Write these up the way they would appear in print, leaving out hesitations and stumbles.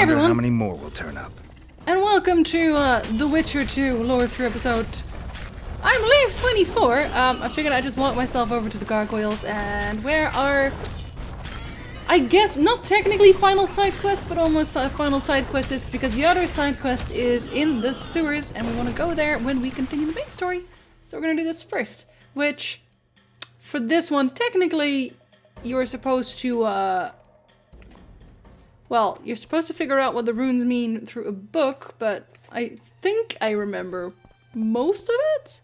everyone. How many more will turn up? And welcome to The Witcher 2 Lorethrough episode, I believe, 24. I figured I'd just walk myself over to the Gargoyles, and where are, I guess, not technically final side quest, but almost final side quest is because the other side quest is in the sewers, and we want to go there when we continue the main story. So we're going to do this first, which, for this one, technically, you're supposed to, well, you're supposed to figure out what the runes mean through a book, but I think I remember most of it?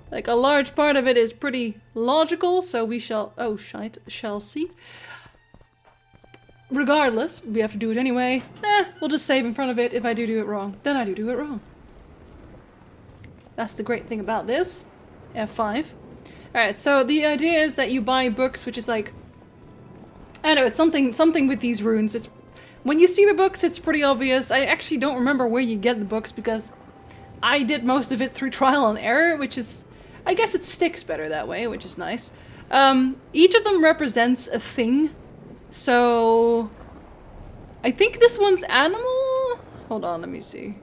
Like, a large part of it is pretty logical, so we shall... oh, shite. Shall see. Regardless, we have to do it anyway. We'll just save in front of it. If I do it wrong, then I do it wrong. That's the great thing about this. F5. Alright, so the idea is that you buy books, which is like... I don't know, it's something with these runes. It's when you see the books, it's pretty obvious. I actually don't remember where you get the books because I did most of it through trial and error, which is, I guess it sticks better that way, which is nice. Each of them represents a thing. So I think this one's animal. Hold on, let me see.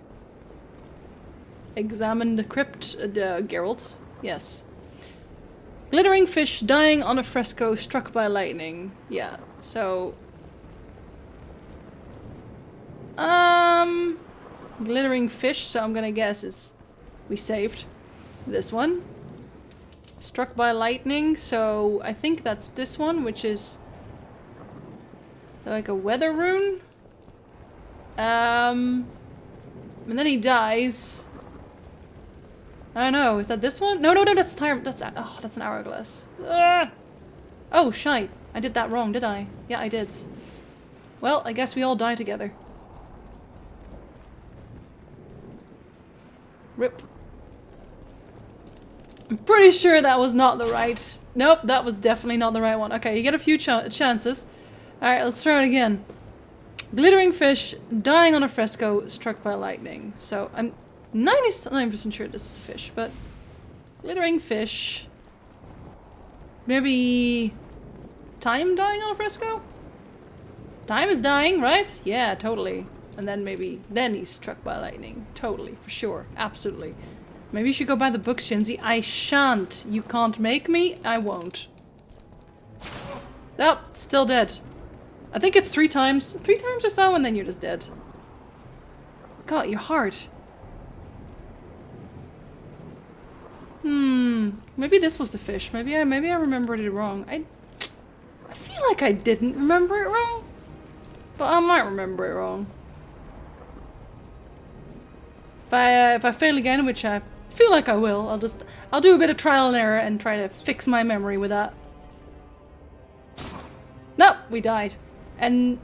Examine the crypt, Geralt. Yes. Glittering fish dying on a fresco struck by lightning. Yeah, so... glittering fish, so I'm gonna guess it's... we saved this one. Struck by lightning, so I think that's this one, which is... like a weather rune? And then he dies. I don't know, is that this one? No, that's time. That's an hourglass. Oh, shite. I did that wrong, did I? Yeah, I did. Well, I guess we all die together. Rip. I'm pretty sure that was not the right... nope, that was definitely not the right one. Okay, you get a few chances. Alright, let's try it again. Glittering fish dying on a fresco struck by lightning. So, I'm 99% sure this is a fish, but glittering fish. Maybe time dying on a fresco? Time is dying, right? Yeah, totally. And then maybe then he's struck by lightning. Totally, for sure, absolutely. Maybe you should go buy the books, Shinzi. I shan't. You can't make me. I won't. Oh, still dead. I think it's 3 times. 3 times or so, and then you're just dead. God, your heart. Maybe this was the fish. Maybe I remembered it wrong. I feel like I didn't remember it wrong, but I might remember it wrong. If I fail again, which I feel like I will, I'll do a bit of trial and error and try to fix my memory with that. Nope, we died. And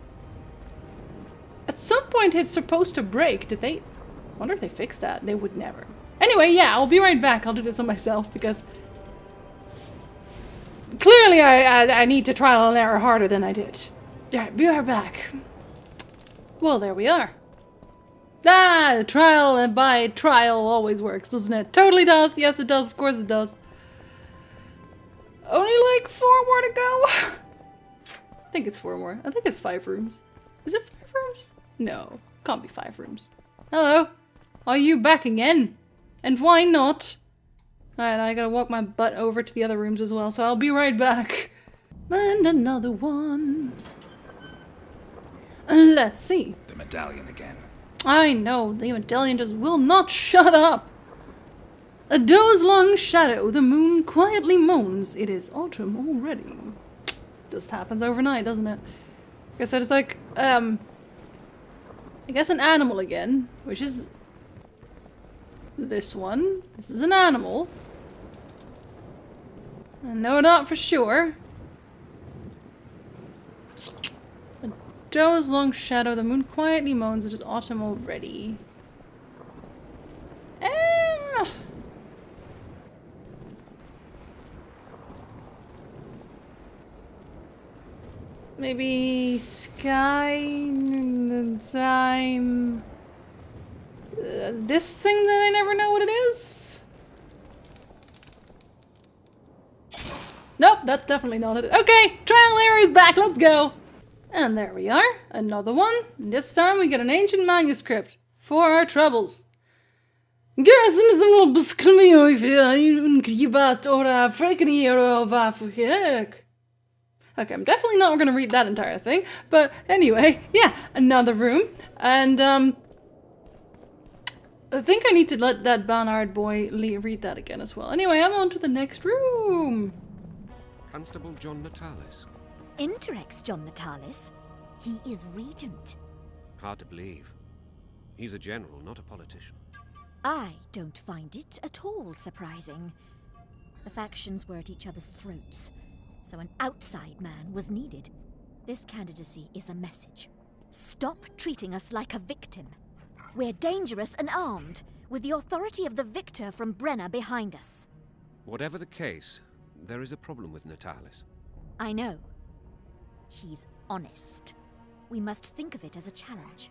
at some point it's supposed to break. Did they? I wonder if they fixed that. They would never. Anyway, yeah, I'll be right back. I'll do this on myself because clearly I need to trial and error harder than I did. Alright, be right back. Well, there we are. Ah, trial and by trial always works, doesn't it? Totally does. Yes, it does. Of course it does. Only like 4 more to go. I think it's 4 more. I think it's 5 rooms. Is it 5 rooms? No, can't be 5 rooms. Hello? Are you back again? And why not? Alright, I gotta walk my butt over to the other rooms as well, so I'll be right back. And another one. Let's see. The medallion again. I know, the medallion just will not shut up. A doze-long shadow, the moon quietly moans. It is autumn already. Just happens overnight, doesn't it? I guess it's like, I guess an animal again, which is this one. This is an animal. I know not for sure. A doze-long shadow, the moon quietly moans. It is autumn already. Maybe sky time. This thing that I never know what it is? Nope, that's definitely not it. Okay, trial and error is back, let's go! And there we are, another one. And this time we get an ancient manuscript for our troubles. Garrison is the Okay, I'm definitely not going to read that entire thing, but anyway, yeah, another room, and I think I need to let that Barnard boy read that again as well. Anyway, I'm on to the next room. Constable John Natalis. Interex John Natalis. He is regent. Hard to believe. He's a general, not a politician. I don't find it at all surprising. The factions were at each other's throats, so an outside man was needed. This candidacy is a message. Stop treating us like a victim. We're dangerous and armed, with the authority of the victor from Brenna behind us. Whatever the case, there is a problem with Natalis. I know. He's honest. We must think of it as a challenge.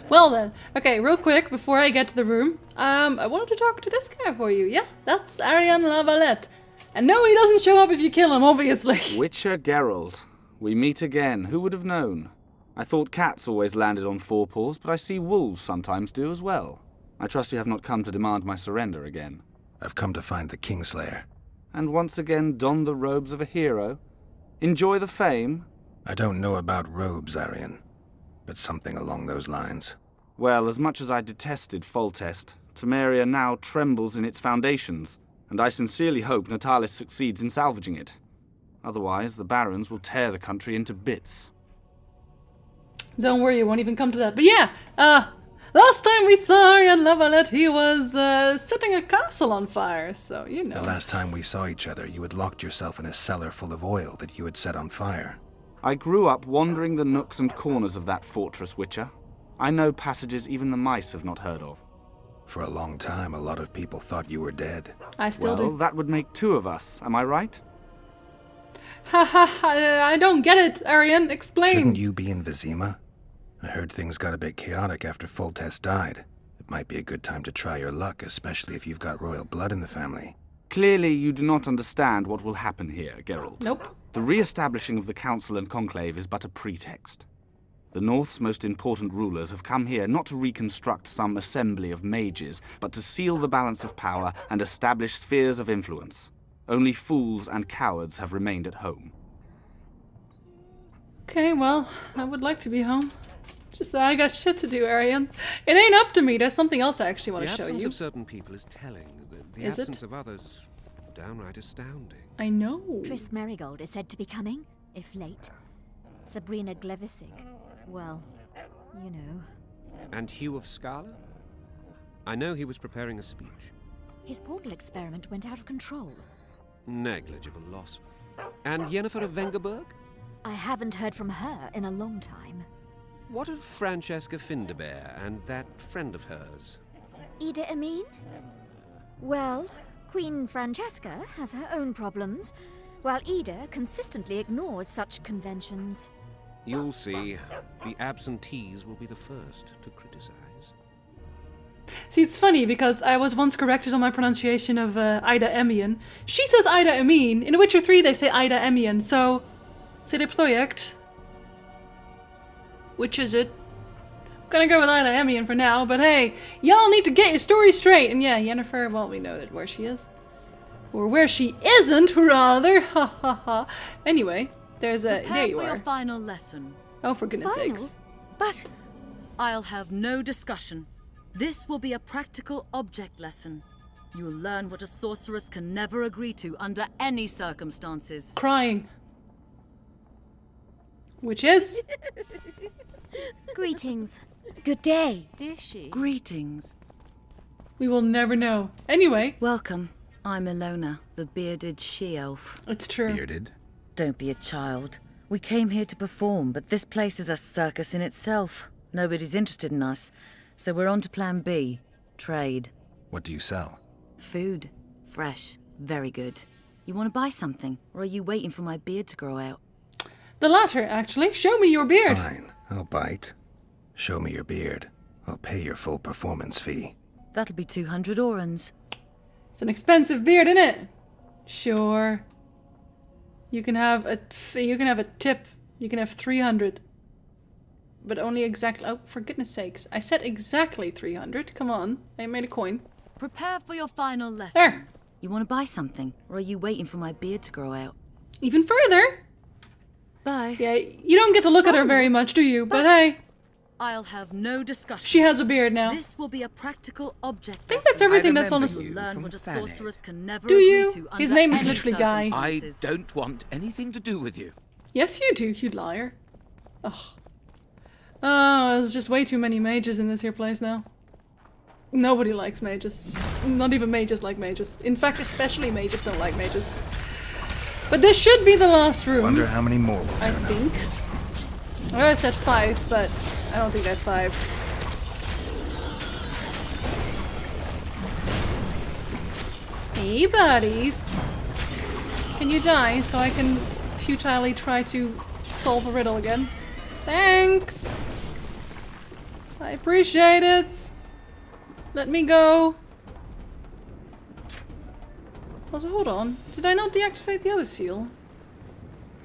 Well then, okay, real quick, before I get to the room, I wanted to talk to this guy for you. Yeah, that's Aryan Lavalette. And no, he doesn't show up if you kill him, obviously. Witcher Geralt. We meet again. Who would have known? I thought cats always landed on four paws, but I see wolves sometimes do as well. I trust you have not come to demand my surrender again. I've come to find the Kingslayer. And once again don the robes of a hero? Enjoy the fame? I don't know about robes, Aryan, but something along those lines. Well, as much as I detested Foltest, Temeria now trembles in its foundations, and I sincerely hope Natalis succeeds in salvaging it. Otherwise, the barons will tear the country into bits. Don't worry, it won't even come to that. But yeah, last time we saw Aryan Lavalette, he was setting a castle on fire, so you know. The last time we saw each other, you had locked yourself in a cellar full of oil that you had set on fire. I grew up wandering the nooks and corners of that fortress, Witcher. I know passages even the mice have not heard of. For a long time, a lot of people thought you were dead. I still Well, do. that would make two of us, am I right? Ha ha ha, I don't get it, Aryan, explain. Shouldn't you be in Vizima? I heard things got a bit chaotic after Foltest died. It might be a good time to try your luck, especially if you've got royal blood in the family. Clearly you do not understand what will happen here, Geralt. Nope. The re-establishing of the Council and Conclave is but a pretext. The North's most important rulers have come here not to reconstruct some assembly of mages, but to seal the balance of power and establish spheres of influence. Only fools and cowards have remained at home. Okay, well, I would like to be home. Just that I got shit to do, Aryan. It ain't up to me. There's something else I actually want The to show absence you. of certain people is telling. The Is it? absence of others, downright astounding. I know. Triss Merigold is said to be coming, if late. Sabrina Glevisig, well, you know. And Hugh of Scala? I know he was preparing a speech. His portal experiment went out of control. Negligible loss. And Yennefer of Vengerberg? I haven't heard from her in a long time. What of Francesca Finderbear and that friend of hers? Ida Amin? Well, Queen Francesca has her own problems, while Ida consistently ignores such conventions. You'll see. The absentees will be the first to criticize. See, it's funny because I was once corrected on my pronunciation of Ida Emian. She says Ida Amin. In Witcher 3 they say Ida Emian, so... C'est le project. Which is it? I'm gonna go with Ida Emian for now, but hey, y'all need to get your story straight. And yeah, Yennefer, well, we noted where she is. Or where she isn't, rather. Ha ha ha. Anyway, there's a... Prepare there you for are. your final lesson. Oh, for goodness Final? sakes. But I'll have no discussion. This will be a practical object lesson. You'll learn what a sorceress can never agree to under any circumstances. Crying. Which is... Greetings. Good day. Greetings. we will never know. Anyway, Welcome. I'm Ilona, the bearded she-elf. it's true. Bearded? Don't be a child. We came here to perform, but this place is a circus in itself. Nobody's interested in us, so we're on to plan B. Trade. What do you sell? Food. Fresh. Very good. You want to buy something, or are you waiting for my beard to grow out? The latter, actually. Show me your beard. Fine, I'll bite. Show me your beard. I'll pay your full performance fee. That'll be 200 orans. It's an expensive beard, isn't it? Sure. You can have a tip You can have 300. But only exactly... Oh, for goodness sakes. I said exactly 300. Come on. I made a coin. Prepare for your final lesson. There. You want to buy something? Or are you waiting for my beard to grow out? Even further. Bye. Yeah, you don't get to look at her very much, do you? But hey, I'll have no discussion. she has a beard now. This will be a practical object. I think that's everything that's on remember his... you Learn from what a Thanet. sorceress can never Do agree you? to His under name is any literally Guy. I circumstances. don't want anything to do with you. Yes, you do, you liar. Ugh. Oh, there's just way too many mages in this here place now. Nobody likes mages. Not even mages like mages. In fact, especially mages don't like mages. But this should be the last room. Wonder how many more will I turn up. think. I said 5, but I don't think that's 5. Hey, buddies. Can you die so I can futilely try to solve a riddle again? Thanks. I appreciate it. Let me go. Also, hold on. Did I not deactivate the other seal?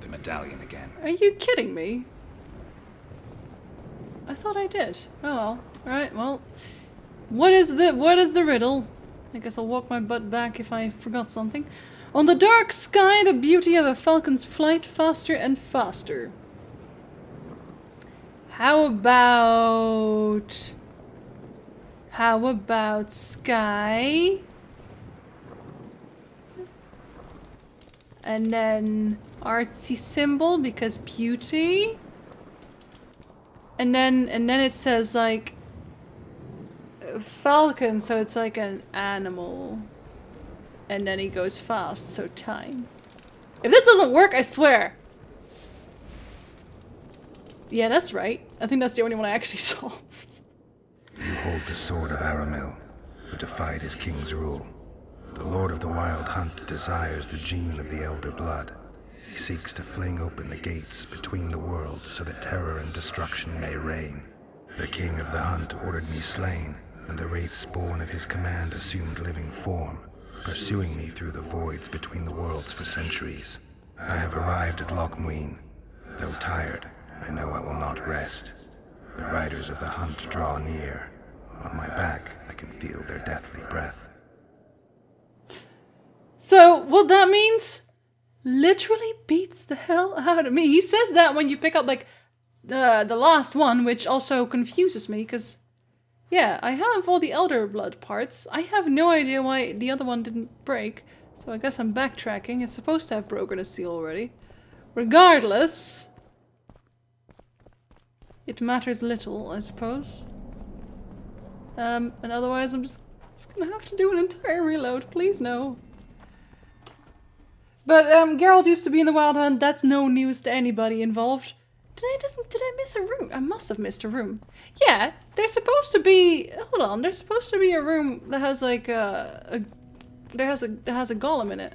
The medallion again. Are you kidding me? I thought I did. Oh well. Alright, well. What is the riddle? I guess I'll walk my butt back if I forgot something. On the dark sky, the beauty of a falcon's flight faster and faster. How about sky? And then artsy symbol because beauty. And then it says like falcon, so it's like an animal. And then he goes fast, so time. If this doesn't work, I swear. Yeah, that's right. I think that's the only one I actually solved. You hold the sword of Aramil, who defied his king's rule. The Lord of the Wild Hunt desires the gene of the Elder Blood. He seeks to fling open the gates between the worlds so that terror and destruction may reign. The King of the Hunt ordered me slain, and the wraiths born at his command assumed living form, pursuing me through the voids between the worlds for centuries. I have arrived at Loc Muinne. Though tired, I know I will not rest. The riders of the hunt draw near. On my back, I can feel their deathly breath. So, what that means literally beats the hell out of me. He says that when you pick up, like, the last one, which also confuses me, because, yeah, I have all the Elder Blood parts. I have no idea why the other one didn't break, so I guess I'm backtracking. It's supposed to have broken a seal already. Regardless, it matters little, I suppose. And otherwise I'm just gonna have to do an entire reload. Please no. But Geralt used to be in the Wild Hunt. That's no news to anybody involved. Did I miss a room? I must have missed a room. Yeah, there's supposed to be. Hold on. There's supposed to be a room that has like that has a golem in it.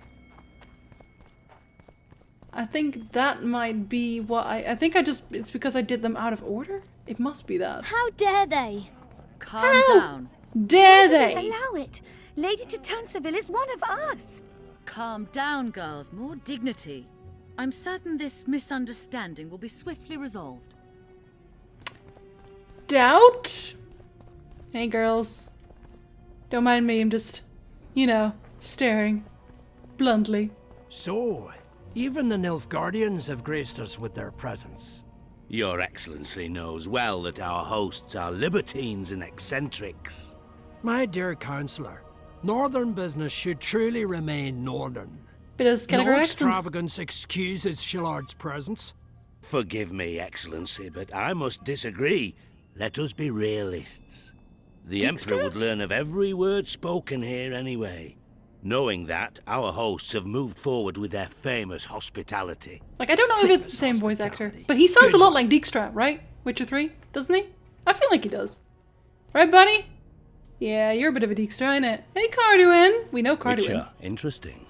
I think that might be what I think it's because I did them out of order? It must be that. How dare they? Calm down. Dare Why do they? allow it? Lady Titanseville is one of us. Calm down, girls. More dignity. I'm certain this misunderstanding will be swiftly resolved. Doubt? Hey girls. Don't mind me, I'm just, staring. Bluntly. So, even the Nilfgaardians have graced us with their presence. Your Excellency knows well that our hosts are libertines and eccentrics. My dear Councillor, northern business should truly remain northern. Bit of Skeletor No accent. extravagance excuses Shillard's presence. Forgive me, Excellency, but I must disagree. Let us be realists. The Emperor would learn of every word spoken here anyway. Knowing that, our hosts have moved forward with their famous hospitality. Like, I don't know if it's the same voice actor, but he sounds a lot like Dijkstra, right? Witcher 3, doesn't he? I feel like he does. Right, buddy? Yeah, you're a bit of a Dijkstra, ain't it? Hey, Carduin! We know Carduin. Witcher, interesting.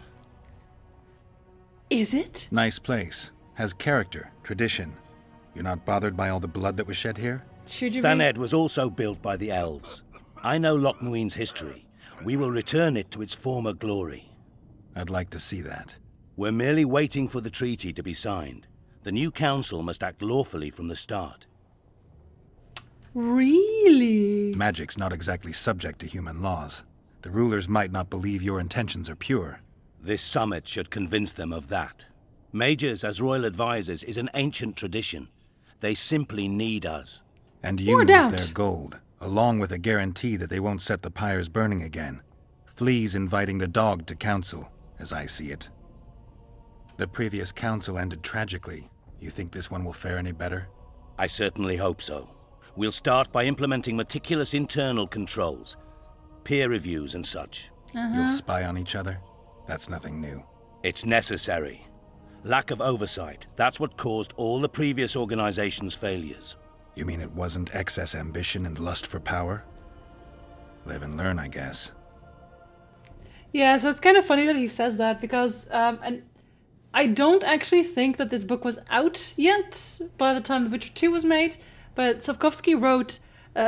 Is it? Nice place. Has character, tradition. You're not bothered by all the blood that was shed here? Should you be? Thanet was also built by the elves. I know Loc Muinne's history. We will return it to its former glory. I'd like to see that. We're merely waiting for the treaty to be signed. The new council must act lawfully from the start. Really? Magic's not exactly subject to human laws. The rulers might not believe your intentions are pure. This summit should convince them of that. Mages as royal advisors is an ancient tradition. They simply need us. And you More need doubt. their gold, along with a guarantee that they won't set the pyres burning again. Flea's inviting the dog to council, as I see it. The previous council ended tragically. You think this one will fare any better? I certainly hope so. We'll start by implementing meticulous internal controls, peer reviews and such. You'll spy on each other? That's nothing new. It's necessary. Lack of oversight, that's what caused all the previous organization's failures. You mean it wasn't excess ambition and lust for power? Live and learn, I guess. Yeah, so it's kind of funny that he says that because, and I don't actually think that this book was out yet by the time The Witcher 2 was made, but Sapkowski wrote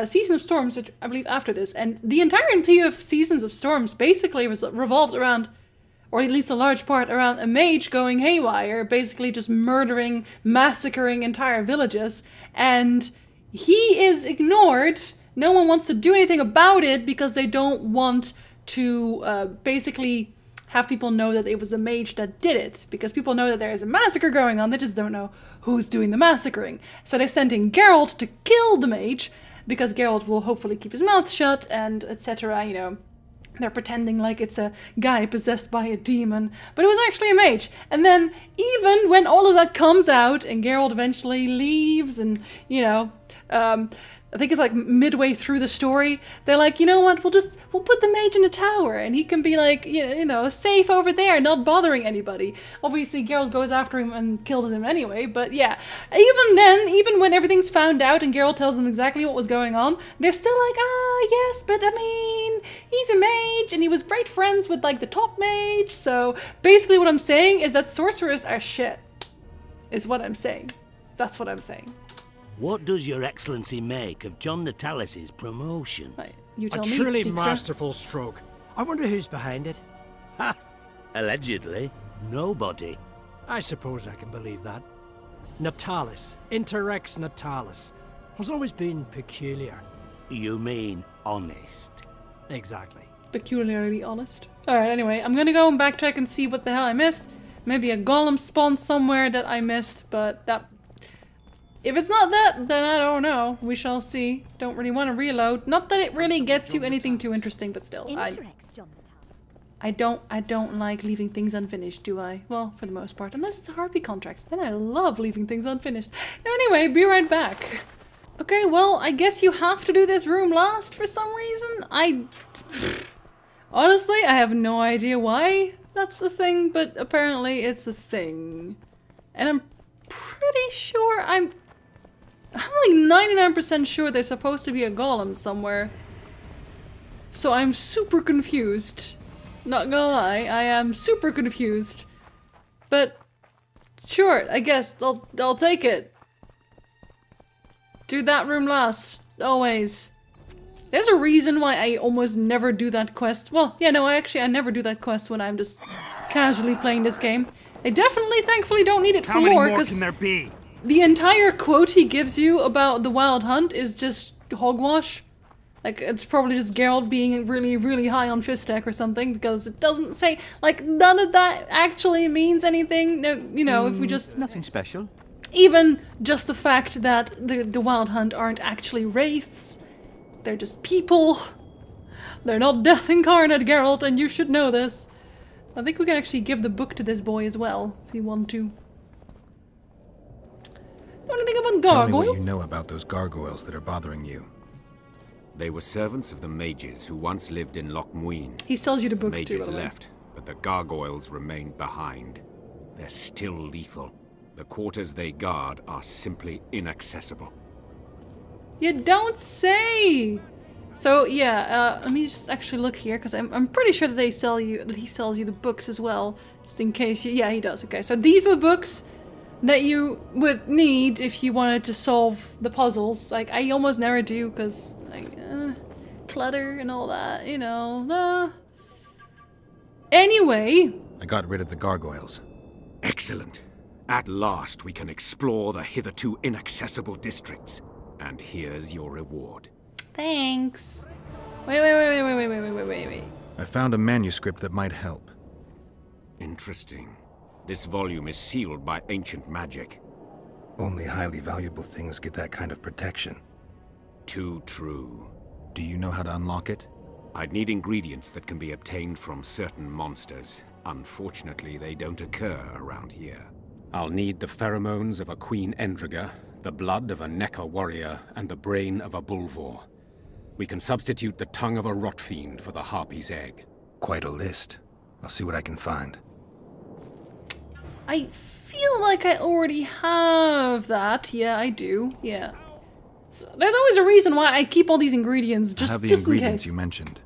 Season of Storms, which I believe after this, and the entirety of Seasons of Storms basically revolves around, or at least a large part, around a mage going haywire, basically just murdering, massacring entire villages, and he is ignored. No one wants to do anything about it because they don't want to basically have people know that it was a mage that did it, because people know that there is a massacre going on, they just don't know who's doing the massacring. So they sent in Geralt to kill the mage, because Geralt will hopefully keep his mouth shut, and etc., you know. They're pretending like it's a guy possessed by a demon, but it was actually a mage. And then even when all of that comes out and Geralt eventually leaves and, you know, I think it's like midway through the story, they're like, you know what, we'll put the mage in a tower and he can be like, you know, safe over there, not bothering anybody. Obviously, Geralt goes after him and kills him anyway, but yeah. Even then, even when everything's found out and Geralt tells them exactly what was going on, they're still like, yes, but I mean, he's a mage and he was great friends with like the top mage. So basically what I'm saying is that sorcerers are shit, is what I'm saying. That's what I'm saying. What does Your Excellency make of John Natalis's promotion? Right, you tell A me, truly Dijkstra. masterful stroke. I wonder who's behind it. Ha! Allegedly, nobody. I suppose I can believe that. Natalis, Interrex Natalis, has always been peculiar. You mean honest? Exactly. Peculiarly honest. Alright, anyway, I'm gonna go and backtrack and see what the hell I missed. Maybe a golem spawned somewhere that I missed, but that... If it's not that, then I don't know. We shall see. Don't really want to reload. Not that it really gets you anything too interesting, but still. I don't like leaving things unfinished, do I? Well, for the most part. Unless it's a Harpy contract. Then I love leaving things unfinished. Anyway, be right back. Okay, well, I guess you have to do this room last for some reason. Honestly, I have no idea why that's a thing, but apparently it's a thing. And I'm pretty sure I'm like 99% sure there's supposed to be a golem somewhere. So I'm super confused. Not gonna lie, I am super confused. But sure, I guess I'll take it. Do that room last. Always. There's a reason why I almost never do that quest. Well, yeah, no, I never do that quest when I'm just casually playing this game. I definitely, thankfully, don't need it for more, How many more because can there be? the entire quote he gives you about the Wild Hunt is just hogwash. Like, it's probably just Geralt being really, really high on Fistek or something, because it doesn't say, like, none of that actually means anything. No, you know, if we just... Nothing special. Even just the fact that the Wild Hunt aren't actually wraiths. They're just people. They're not death incarnate, Geralt, and you should know this. I think we can actually give the book to this boy as well, if you want to. Know anything about Tell me gargoyles? what you know about those gargoyles that are bothering you. They were servants of the mages who once lived in Loc Muinne. He sells you the books too, Mages by the way. left, but the gargoyles remained behind. They're still lethal. The quarters they guard are simply inaccessible. You don't say! So yeah, let me just actually look here, because I'm pretty sure that he sells you the books as well, just in case you... Yeah, he does. Okay, so these are the books that you would need if you wanted to solve the puzzles. Like, I almost never do, because like clutter and all that, you know. Anyway, I got rid of the gargoyles. Excellent. At last we can explore the hitherto inaccessible districts. And here's your reward. Thanks. Wait. I found a manuscript that might help. Interesting. This volume is sealed by ancient magic. Only highly valuable things get that kind of protection. Too true. Do you know how to unlock it? I'd need ingredients that can be obtained from certain monsters. Unfortunately, they don't occur around here. I'll need the pheromones of a Queen Endriga, the blood of a Necker warrior, and the brain of a Bulvor. We can substitute the tongue of a rot fiend for the harpy's egg. Quite a list. I'll see what I can find. I feel like I already have that. Yeah, I do. Yeah. So there's always a reason why I keep all these ingredients, just, I have the just ingredients in case. you mentioned.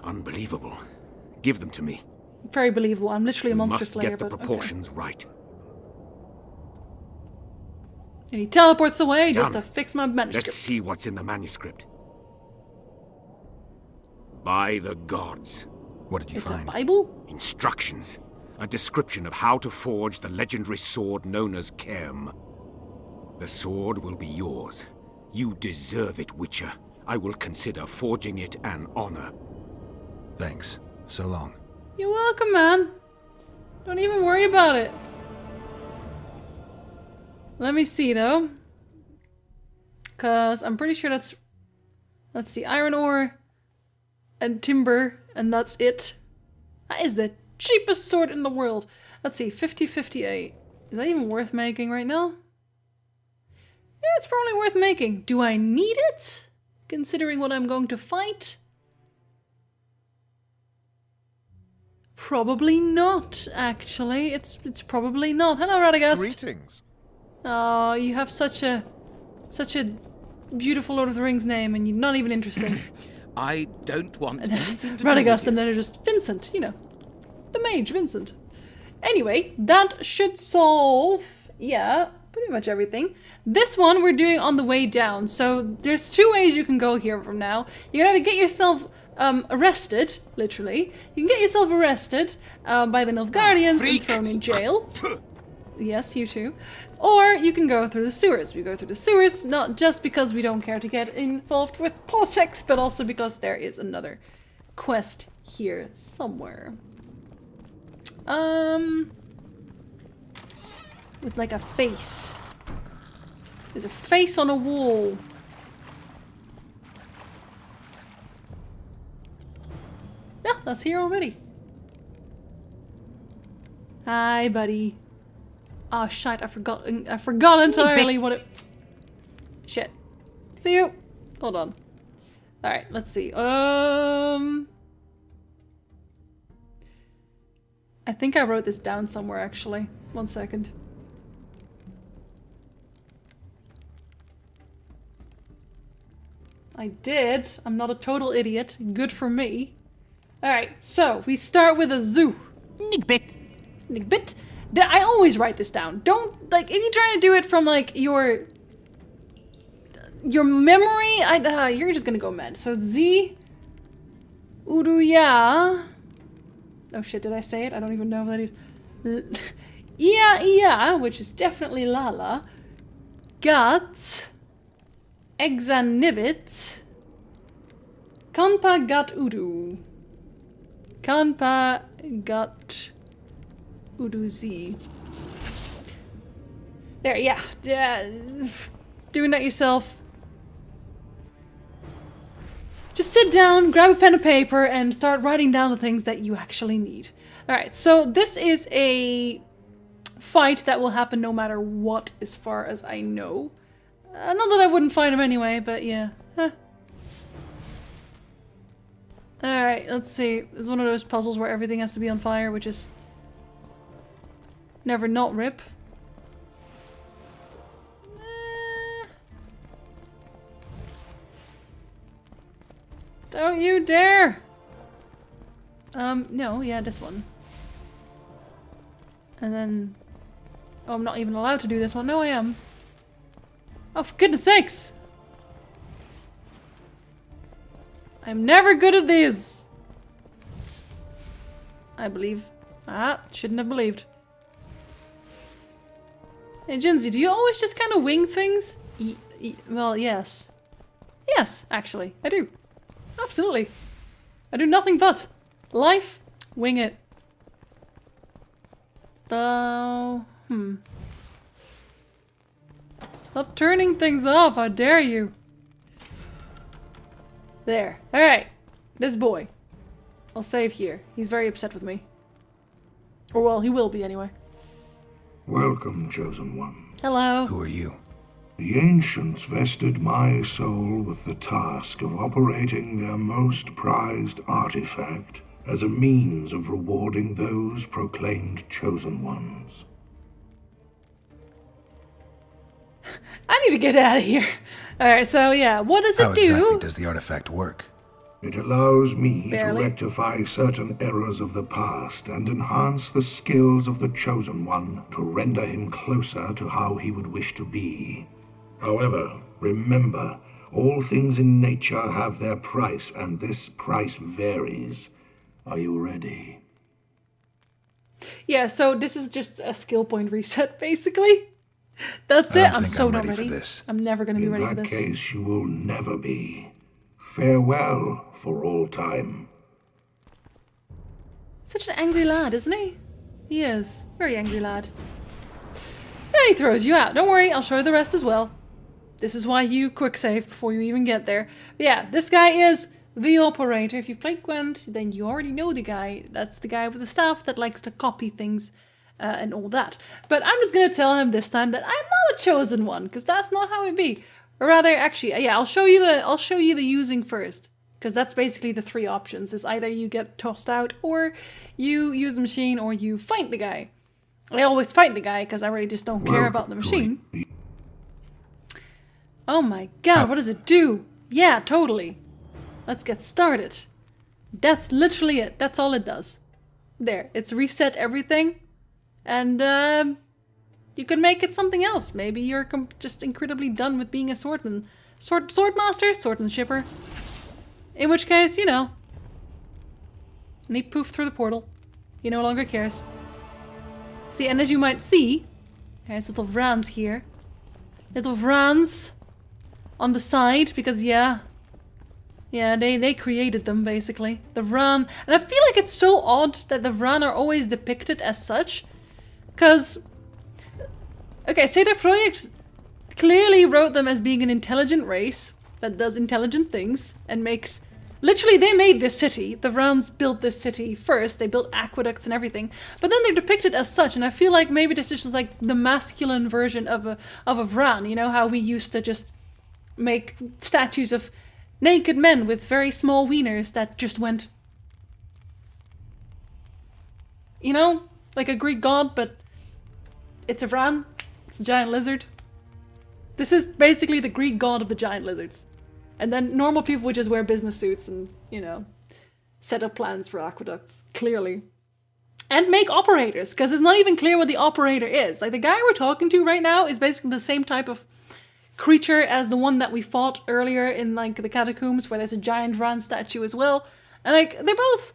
Unbelievable. Give them to me. Very believable. I'm literally a We monster must slayer, get the but proportions right. And he teleports away just Done. to fix my manuscript. Let's see what's in the manuscript. By the gods. What did you It's find? a Bible? Instructions. A description of how to forge the legendary sword known as Caerme. The sword will be yours. You deserve it, Witcher. I will consider forging it an honor. Thanks. So long. You're welcome, man. Don't even worry about it. Let me see, though. Because I'm pretty sure that's... Let's see, iron ore and timber, and that's it. That is the cheapest sword in the world. Let's see, 50-58. Is that even worth making right now? Yeah, it's probably worth making. Do I need it? Considering what I'm going to fight? Probably not, actually. It's probably not. Hello, Radagast. Greetings. Oh, you have such a beautiful Lord of the Rings name, and you're not even interested. I don't want anything to do Radagast, with and you. then just Vincent, you know, the mage Vincent. Anyway, that should solve, yeah, pretty much everything. This one we're doing on the way down, so there's two ways you can go here from now. You can either get yourself arrested, literally. You can get yourself arrested by the Nilfgaardians and thrown in jail. Yes, you too. Or you can go through the sewers. We go through the sewers not just because we don't care to get involved with politics, but also because there is another quest here somewhere. With like a face. There's a face on a wall. Yeah, that's here already. Hi, buddy. Oh shit, I forgot entirely what it... Shit. See you. Hold on. Alright, let's see. I think I wrote this down somewhere, actually. 1 second. I did. I'm not a total idiot. Good for me. Alright, so we start with a zoo. Nigbit. I always write this down. Don't, like, if you're trying to do it from, like, your memory, you're just gonna go mad. So, Z... Uruya... Oh shit, did I say it? I don't even know if that is... Ia, which is definitely Lala. Gat... Exanivit... Kanpa gat udu. Kanpa gat... Uduzi. There, yeah. Doing that yourself. Just sit down, grab a pen and paper, and start writing down the things that you actually need. Alright, so this is a fight that will happen no matter what, as far as I know. Not that I wouldn't fight him anyway, but yeah. Huh. Alright, let's see. It's one of those puzzles where everything has to be on fire, which is... never not rip. Don't you dare! No, yeah, this one. And then... Oh, I'm not even allowed to do this one. No, I am. Oh, for goodness sakes! I'm never good at these! I believe. Ah, shouldn't have believed. Hey, Jinzi, do you always just kind of wing things? Well, yes. Yes, actually, I do. Absolutely. I do nothing but. Life, wing it. Stop turning things off, how dare you? There. Alright. This boy. I'll save here. He's very upset with me. Or well, he will be anyway. Welcome, Chosen One. Hello. Who are you? The ancients vested my soul with the task of operating their most prized artifact as a means of rewarding those proclaimed Chosen Ones. I need to get out of here. Alright, so yeah, what does it do? How exactly does the artifact work? It allows me Barely. to rectify certain errors of the past and enhance the skills of the Chosen One to render him closer to how he would wish to be. However, remember, all things in nature have their price, and this price varies. Are you ready? Yeah, so this is just a skill point reset, basically. That's it. I'm so not ready. I'm never going to be ready for this. In that case, you will never be. Farewell for all time. Such an angry lad, isn't he? He is. Very angry lad. And he throws you out. Don't worry, I'll show you the rest as well. This is why you quick save before you even get there. But yeah, this guy is the operator. If you've played Gwent, then you already know the guy. That's the guy with the staff that likes to copy things and all that. But I'm just going to tell him this time that I'm not a chosen one, because that's not how it be. Or rather, actually, yeah, I'll show you the using first. Because that's basically the three options. Is either you get tossed out, or you use the machine, or you fight the guy. I always fight the guy, because I really just don't care about the machine. Oh my god, what does it do? Yeah, totally. Let's get started. That's literally it. That's all it does. There, it's reset everything. And you can make it something else. Maybe you're just incredibly done with being a swordman. Swordmaster? Swordman shipper. In which case, you know. And he poofed through the portal. He no longer cares. See, and as you might see, there's little Vrans here. Little Vrans on the side, because yeah, they created them, basically. The Vran. And I feel like it's so odd that the Vran are always depicted as such. Because, okay, CD Projekt clearly wrote them as being an intelligent race that does intelligent things and makes... Literally, they made this city. The Vrans built this city first. They built aqueducts and everything. But then they're depicted as such, and I feel like maybe this is just like the masculine version of a Vran. You know how we used to just make statues of naked men with very small wieners that just went... You know? Like a Greek god, but it's a Vran. It's a giant lizard. This is basically the Greek god of the giant lizards. And then normal people would just wear business suits and, you know, set up plans for aqueducts, clearly. And make operators, because it's not even clear what the operator is. Like, the guy we're talking to right now is basically the same type of creature as the one that we fought earlier in, like, the catacombs, where there's a giant Vran statue as well. And, like, they're both,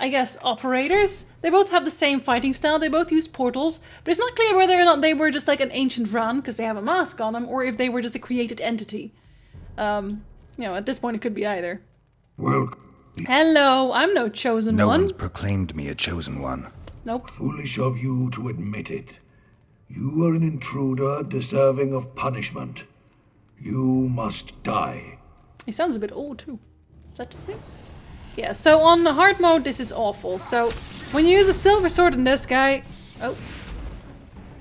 I guess, operators. They both have the same fighting style. They both use portals. But it's not clear whether or not they were just, like, an ancient Vran, because they have a mask on them, or if they were just a created entity. You know, at this point it could be either. Well, hello, I'm no chosen one. No one's proclaimed me a chosen one. Nope. Foolish of you to admit it. You are an intruder deserving of punishment. You must die. He sounds a bit old too. Is that just him? Yeah, so on the hard mode this is awful. So when you use a silver sword in this guy... Oh.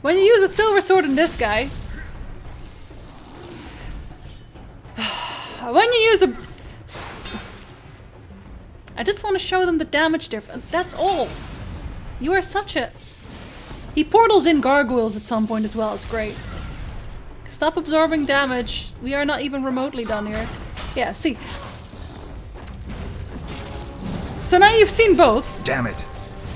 When you use a silver sword in this guy... When you use a... I just want to show them the damage difference. That's all. You are such a... He portals in gargoyles at some point as well. It's great. Stop absorbing damage. We are not even remotely done here. Yeah, see. So now you've seen both. Damn it.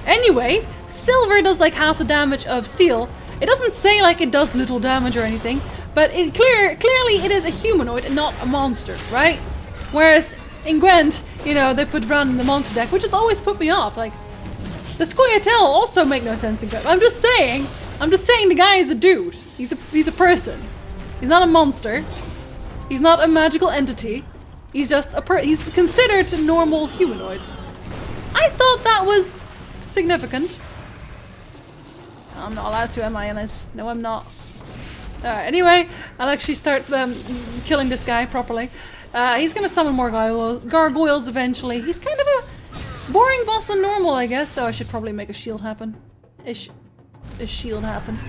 Anyway, silver does like half the damage of steel. It doesn't say like it does little damage or anything. But it clearly it is a humanoid and not a monster, right? Whereas in Gwent, you know, they put Vran in the monster deck, which has always put me off. Like, the Scoia'tael also make no sense in Gwent. I'm just saying I'm just saying the guy is a dude. He's a person. He's not a monster. He's not a magical entity. He's just he's considered a normal humanoid. I thought that was significant. I'm not allowed to, am I, Ennis? No, I'm not. Anyway, I'll actually start killing this guy properly. He's gonna summon more gargoyles eventually. He's kind of a boring boss than normal, I guess, so I should probably make a shield happen. A shield happen.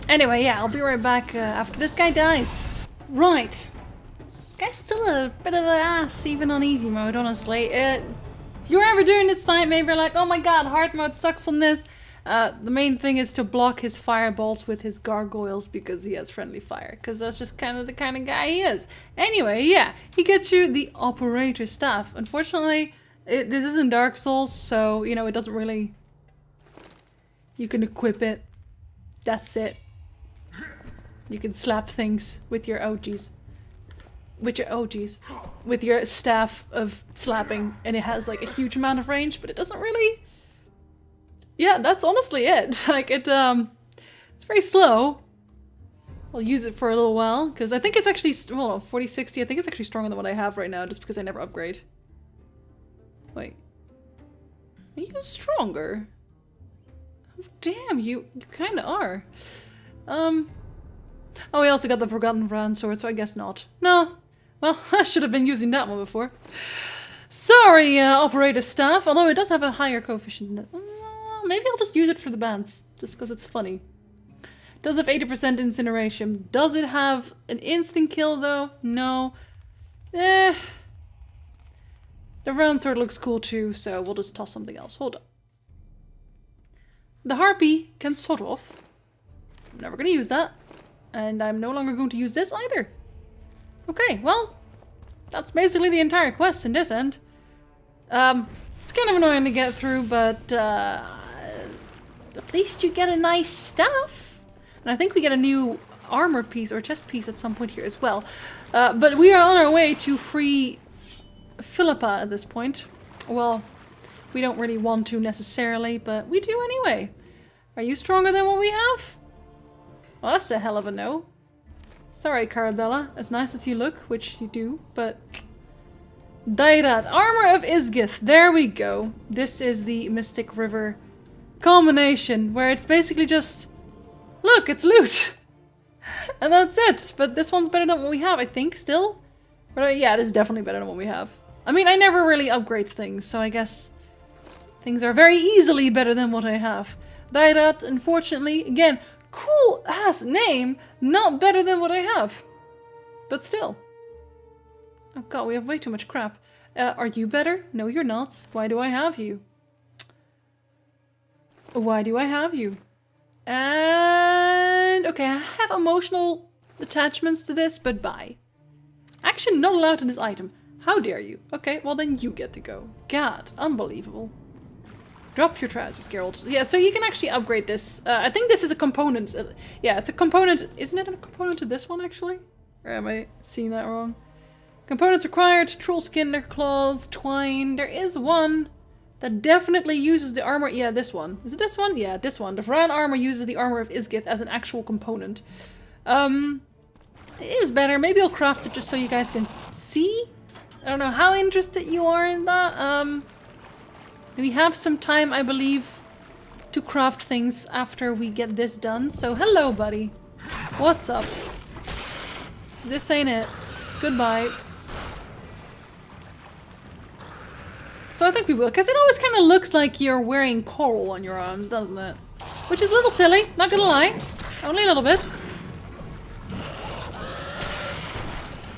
Anyway, yeah, I'll be right back after this guy dies. Right. This guy's still a bit of an ass, even on easy mode, honestly. If you're ever doing this fight, maybe you're like, oh my god, hard mode sucks on this. The main thing is to block his fireballs with his gargoyles because he has friendly fire. Because that's just kind of the kind of guy he is. Anyway, yeah, he gets you the operator staff. Unfortunately, this isn't Dark Souls, so, you know, it doesn't really... You can equip it. That's it. You can slap things with your OGs. With your staff of slapping. And it has like a huge amount of range, but it doesn't really... Yeah, that's honestly it. Like, it's very slow. I'll use it for a little while, because I think it's actually, well, 40-60, I think it's actually stronger than what I have right now, just because I never upgrade. Wait. Are you stronger? Oh, damn, you kinda are. Oh, we also got the Forgotten Vran sword, so I guess not. No. Well, I should have been using that one before. Sorry, operator staff, although it does have a higher coefficient than that. Maybe I'll just use it for the bands, just because it's funny. Does have 80% incineration. Does it have an instant kill though? No. The Vran sword looks cool too, so we'll just toss something else. Hold up. The harpy can sort off. I'm never going to use that. And I'm no longer going to use this either. Okay, well, that's basically the entire quest in this end. It's kind of annoying to get through, but at least you get a nice staff. And I think we get a new armor piece or chest piece at some point here as well. But we are on our way to free Philippa at this point. Well, we don't really want to necessarily, but we do anyway. Are you stronger than what we have? Well, that's a hell of a no. Sorry, Carabella. As nice as you look, which you do, but... Dairat, Armor of Isgith. There we go. This is the Mystic River combination, where it's basically just... Look, it's loot! And that's it. But this one's better than what we have, I think, still. But yeah, it is definitely better than what we have. I mean, I never really upgrade things, so I guess things are very easily better than what I have. Dairat, unfortunately, again, cool ass name, not better than what I have. But still. Oh god, we have way too much crap. Are you better? No, you're not. Why do I have you? Why do I have you? And... okay, I have emotional attachments to this, but bye. Action not allowed in this item. How dare you? Okay, well then you get to go. God, unbelievable. Drop your trousers, Geralt. Yeah, so you can actually upgrade this. I think this is a component. Yeah, it's a component. Isn't it a component to this one, actually? Or am I seeing that wrong? Components required. Troll skin, their claws, twine. There is one that definitely uses the armor. Yeah, this one. Is it this one? Yeah, this one. The Vran armor uses the armor of Isgith as an actual component. It is better. Maybe I'll craft it just so you guys can see. I don't know how interested you are in that. We have some time, I believe, to craft things after we get this done. So, hello, buddy. What's up? This ain't it. Goodbye. So I think we will, because it always kind of looks like you're wearing coral on your arms, doesn't it? Which is a little silly, not gonna lie. Only a little bit.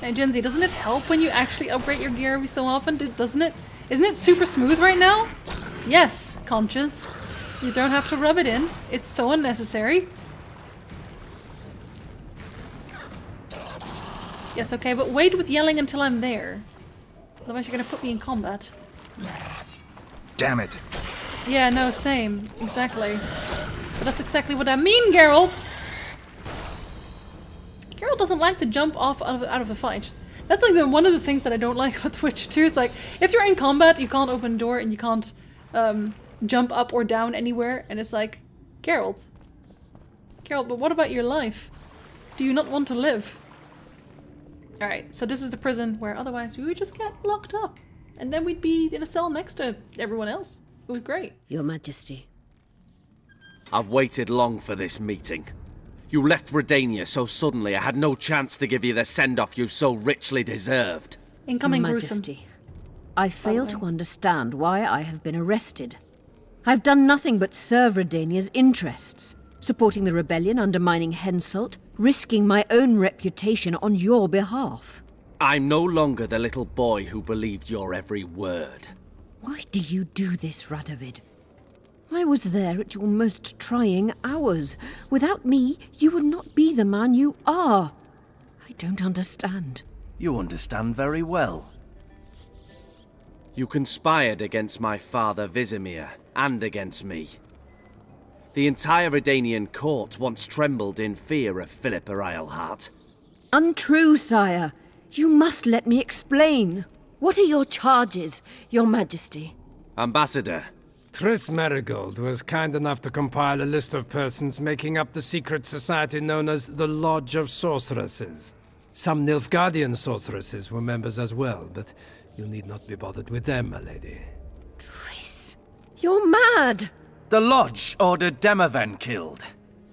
Hey, Genzi, doesn't it help when you actually upgrade your gear every so often? Doesn't it? Isn't it super smooth right now? Yes, Conscious. You don't have to rub it in. It's so unnecessary. Yes, okay, but wait with yelling until I'm there. Otherwise you're gonna put me in combat. Damn it. Yeah, no, same. Exactly. But that's exactly what I mean, Geralt! Geralt doesn't like to jump off out of a fight. That's like one of the things that I don't like about the Witcher 2 is like, if you're in combat, you can't open a door and you can't jump up or down anywhere, and it's like, Geralt, Geralt, but what about your life? Do you not want to live? Alright, so this is the prison where otherwise we would just get locked up. And then we'd be in a cell next to everyone else. It was great. Your Majesty. I've waited long for this meeting. You left Redania so suddenly I had no chance to give you the send-off you so richly deserved. Incoming Your gruesome. Majesty, I fail to understand why I have been arrested. I've done nothing but serve Redania's interests, supporting the rebellion, undermining Henselt, risking my own reputation on your behalf. I'm no longer the little boy who believed your every word. Why do you do this, Radovid? I was there at your most trying hours. Without me, you would not be the man you are. I don't understand. You understand very well. You conspired against my father Vizimir, and against me. The entire Redanian court once trembled in fear of Philippa Eilhart. Untrue, sire. You must let me explain. What are your charges, your Majesty? Ambassador. Triss Merigold was kind enough to compile a list of persons making up the secret society known as the Lodge of Sorceresses. Some Nilfgaardian sorceresses were members as well, but you need not be bothered with them, my lady. Triss, you're mad! The Lodge ordered Demaven killed.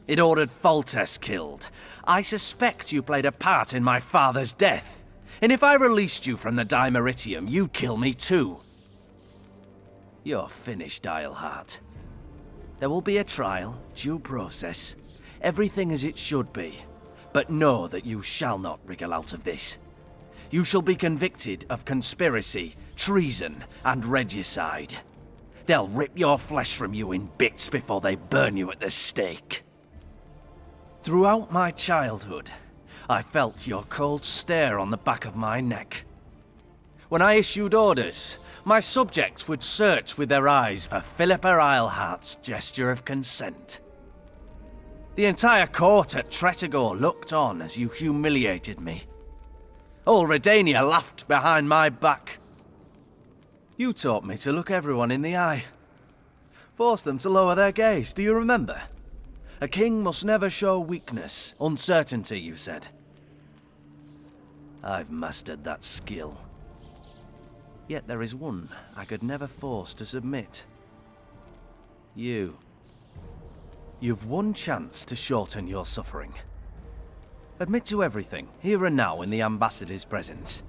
It ordered Foltest killed. I suspect you played a part in my father's death. And if I released you from the Dimeritium, you'd kill me too. You're finished, Eilhart. There will be a trial, due process, everything as it should be. But know that you shall not wriggle out of this. You shall be convicted of conspiracy, treason, and regicide. They'll rip your flesh from you in bits before they burn you at the stake. Throughout my childhood, I felt your cold stare on the back of my neck. When I issued orders, my subjects would search with their eyes for Philippa Eilhart's gesture of consent. The entire court at Tretogor looked on as you humiliated me. All Redania laughed behind my back. You taught me to look everyone in the eye. Forced them to lower their gaze, do you remember? A king must never show weakness, uncertainty, you said. I've mastered that skill. Yet there is one I could never force to submit. You. You've one chance to shorten your suffering. Admit to everything, here and now in the ambassador's presence.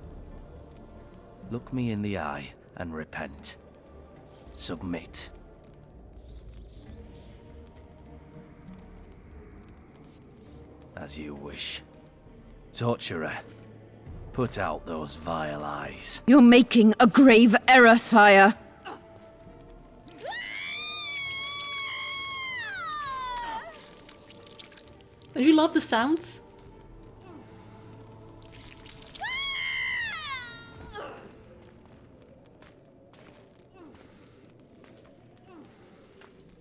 Look me in the eye and repent. Submit. As you wish. Torturer, put out those vile eyes. You're making a grave error, sire. Don't you love the sounds?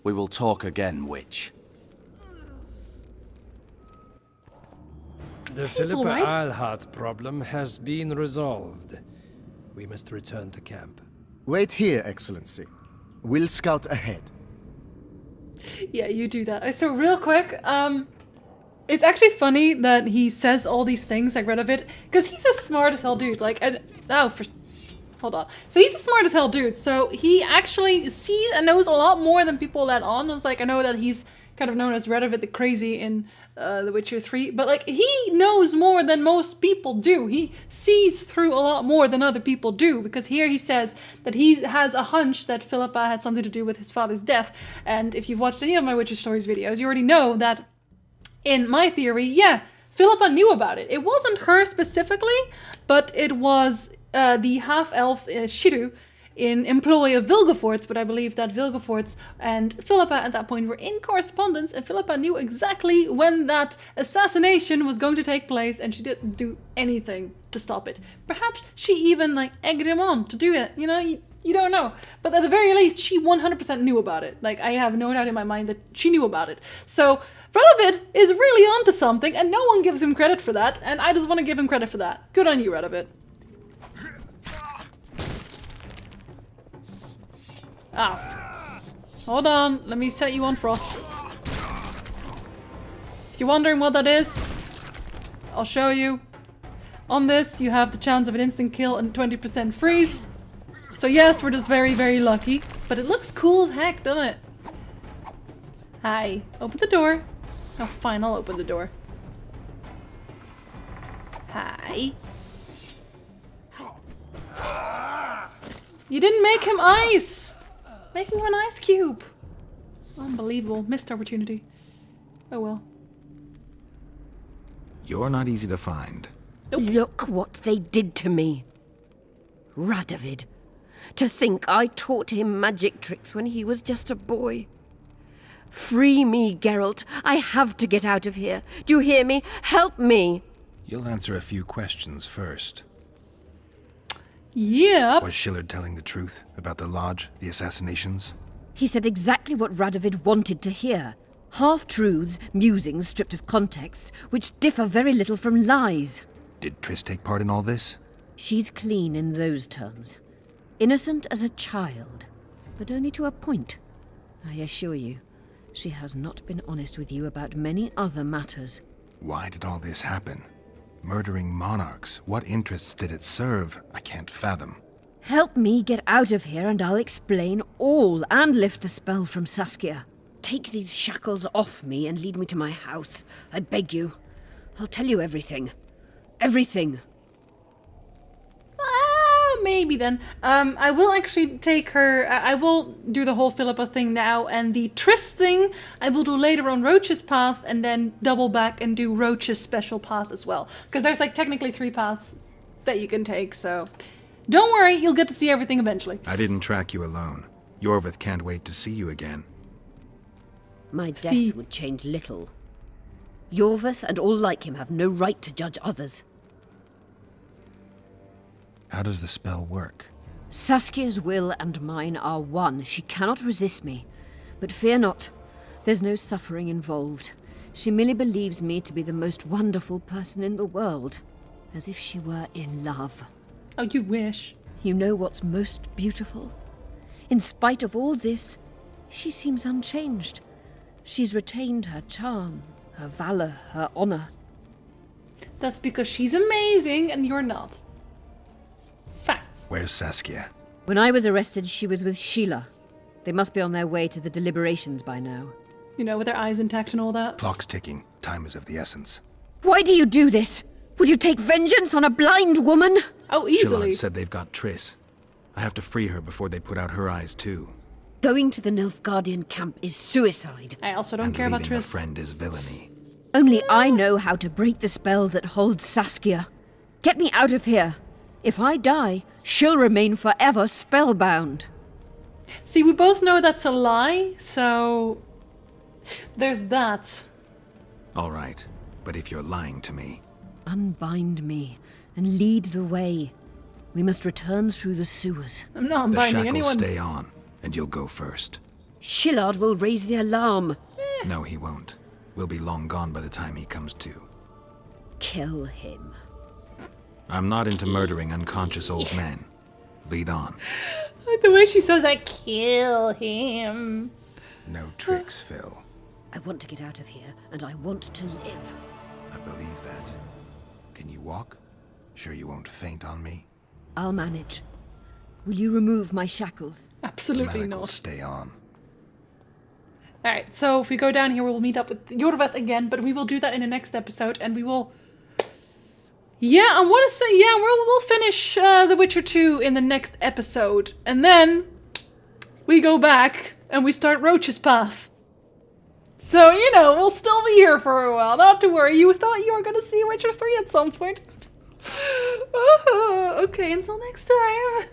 We will talk again, witch. The Philippa right? Eilhart problem has been resolved. We must return to camp. Wait here, Excellency. We'll scout ahead. Yeah, you do that. So real quick, it's actually funny that he says all these things, like Radovid, because he's a smart as hell dude. Like, hold on. So he's a smart as hell dude. So he actually sees and knows a lot more than people let on. It's like, I know that he's kind of known as Radovid the Crazy in The Witcher 3, but like he knows more than most people do. He sees through a lot more than other people do, because here he says that he has a hunch that Philippa had something to do with his father's death. And if you've watched any of my Witcher Stories videos, you already know that in my theory, yeah, Philippa knew about it. It wasn't her specifically, but it was the half-elf Shiru in employ of Vilgefortz, but I believe that Vilgefortz and Philippa at that point were in correspondence, and Philippa knew exactly when that assassination was going to take place, and she didn't do anything to stop it. Perhaps she even like egged him on to do it, you know, you don't know. But at the very least, she 100% knew about it. Like, I have no doubt in my mind that she knew about it. So Radovid is really onto something, and no one gives him credit for that, and I just want to give him credit for that. Good on you, Radovid. Ah. Hold on, let me set you on frost. If you're wondering what that is, I'll show you. On this, you have the chance of an instant kill and 20% freeze. So yes, we're just very, very lucky. But it looks cool as heck, doesn't it? Hi. Open the door. Oh, fine, I'll open the door. Hi. You didn't make him ice! Make him an ice cube! Unbelievable. Missed opportunity. Oh well. You're not easy to find. Nope. Look what they did to me. Radovid. To think I taught him magic tricks when he was just a boy. Free me, Geralt. I have to get out of here. Do you hear me? Help me! You'll answer a few questions first. Yeah. Was Shillard telling the truth about the Lodge, the assassinations? He said exactly what Radovid wanted to hear. Half-truths, musings stripped of context, which differ very little from lies. Did Triss take part in all this? She's clean in those terms. Innocent as a child, but only to a point. I assure you, she has not been honest with you about many other matters. Why did all this happen? Murdering monarchs, what interests did it serve? I can't fathom. Help me get out of here and I'll explain all and lift the spell from Saskia. Take these shackles off me and lead me to my house. I beg you. I'll tell you everything. Everything. Maybe then. I will actually take her... I will do the whole Philippa thing now, and the Triss thing I will do later on Roach's path, and then double back and do Roach's special path as well. Because there's like technically 3 paths that you can take, so... Don't worry, you'll get to see everything eventually. I didn't track you alone. Iorveth can't wait to see you again. My death would change little. Iorveth and all like him have no right to judge others. How does the spell work? Saskia's will and mine are one. She cannot resist me. But fear not. There's no suffering involved. She merely believes me to be the most wonderful person in the world. As if she were in love. Oh, you wish. You know what's most beautiful? In spite of all this, she seems unchanged. She's retained her charm, her valor, her honor. That's because she's amazing and you're not. Facts. Where's Saskia? When I was arrested, she was with Sheila. They must be on their way to the deliberations by now. You know, with their eyes intact and all that. Clock's ticking. Time is of the essence. Why do you do this? Would you take vengeance on a blind woman? Oh, easily. Shillard said they've got Triss. I have to free her before they put out her eyes too. Going to the Nilfgaardian camp is suicide. I also don't care about leaving a Triss. friend is villainy. Only I know how to break the spell that holds Saskia. Get me out of here. If I die, she'll remain forever spellbound. See, we both know that's a lie, so... There's that. All right, but if you're lying to me... Unbind me and lead the way. We must return through the sewers. I'm not The unbinding shackles anyone. stay on, and you'll go first. Shillard will raise the alarm. No, he won't. We'll be long gone by the time he comes to. Kill him. I'm not into murdering unconscious old men. Lead on. The way she says that, kill him. No tricks, Phil. I want to get out of here, and I want to live. I believe that. Can you walk? Sure you won't faint on me? I'll manage. Will you remove my shackles? Absolutely Manacles not. stay on. Alright, so if we go down here, we'll meet up with Iorveth again, but we will do that in the next episode, and we will... Yeah, I want to say, yeah, we'll finish The Witcher 2 in the next episode, and then we go back and we start Roach's Path. So, you know, we'll still be here for a while, not to worry. You thought you were going to see Witcher 3 at some point. Okay, until next time.